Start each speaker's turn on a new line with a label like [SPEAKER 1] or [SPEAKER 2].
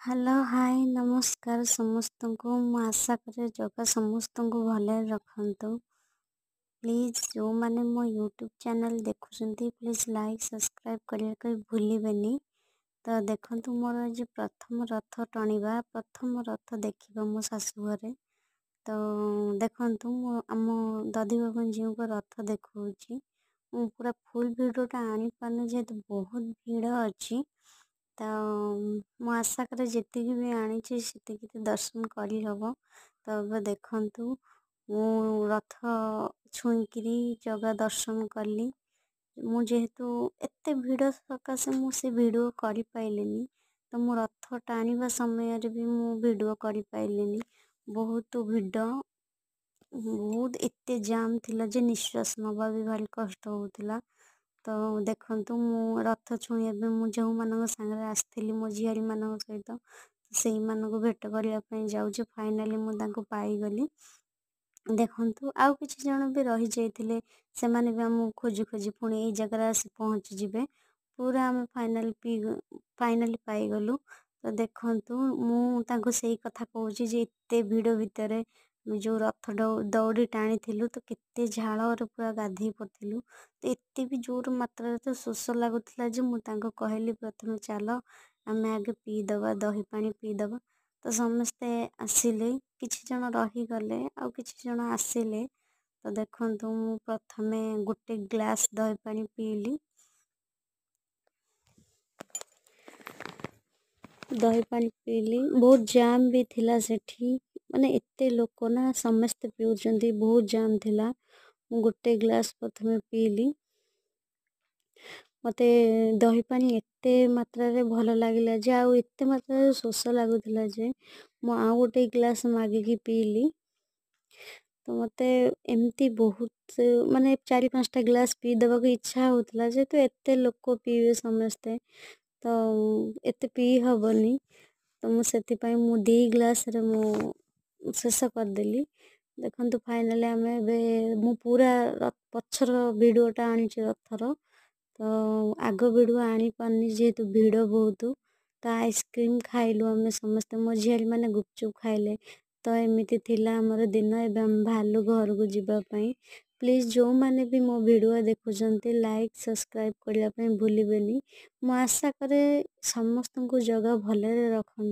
[SPEAKER 1] Hello hi नमस्कार समस्तंको मु आशा करे जगह समस्तंको भले रखंतु। प्लीज जो माने मो यूट्यूब चैनल देखुछंती प्लीज लाइक सब्सक्राइब करिया कई भूलिबेनी। तो देखंतु मोर आज प्रथम रथ टणिबा प्रथम रथ देखिबा मो शाशु घरे। तो देखंतु मो आम दधी बाबन जी को रथ देखौची। मु पूरा फुल वीडियोटा आनी पाने जेहेतु बहुत भीड़ अछि। तो मु आशा करे जेतिकी भी आनीची सेतिकी दर्शन करी हबो। तो अब देखंतु मु रथ छुईकिरी जगह दर्शन कली। मु जेहेतु एते भीड़ सकाशे मु से वीडियो करि पाइलिनी। तो मु रथ टाणिबा समय रे भी मु वीडियो करि पाइलिनी। बहुत भीड़ बहुत एते जाम थिला जे निश्वास नबा भी भारी कष्ट होउतिला। तो देखंतु मु रथ छुईया बे मु जो मानक संगे आस्थिली मो झियारी मानक सहित सेही मानक भेट करिया पई जाउची। फाइनली मु तांको पाई गली। देखंतु आउ किछि जण भी रहि जाइथिले से माने भी हम खोजी खोजी पुणी एई जगह आसी पहुंची जिबे। पूरा हम फाइनली पाई गलु। तो देखंतु मु तांको सेही कथा कहूची जे एते भीड़ भितरे जो रथ दौड़ी टाणी थिलु तो केते झाଳ रे पूरा गाधेई पड़थिलु। तो एते भी जोर मात्रा तो शोष लागुथिला जे मु तांको कहली प्रथमे चालो आमे आगे पी दबा दही पानी पी दबा। तो समस्ते आसिले किछि जण रही गले आ किछि जण आसिले। तो देखंतु मु प्रथमे गोटे ग्लास दही पानी पीली। दही पानी पीली बहुत जाम भी थिला सेठी माने एते लोक ना समस्त पिउचंती बहुत जाम थिला। मु गोटे ग्लास प्रथमे पीली। मते दही पानी एते मात्रा रे भल लागिला जे आ एते मात्रा रे शोष लागुथिला जे मु आ गोटे ग्लास मागिकी पीली। तो मते एमती बहुत माने 4-5टा ग्लास पी दबा को इच्छा होतला जे तो एते लोक पीवे समस्ते। तो एते पी हबनी। तो मु सेति पई मु 2 ग्लास रे मु शेष कर देली। देखंतु फाइनली आमे बे मु पूरा पछर वीडियोटा आनिची रथर। तो आग वीडियो आनी पानी जेहेतु भीड़ बहुत। तो आइसक्रीम खाइलु आमे समस्त मो झियारी माने गुपचुप खाइले। तो एमिति थिला हमर दिन एबे हम भालु घर को जिबा पई। प्लीज जो माने भी मो वीडियो देखुचंती लाइक सब्सक्राइब करिया पई भूलिबेनी। मु आशा करे समस्त को जगह भले रखन।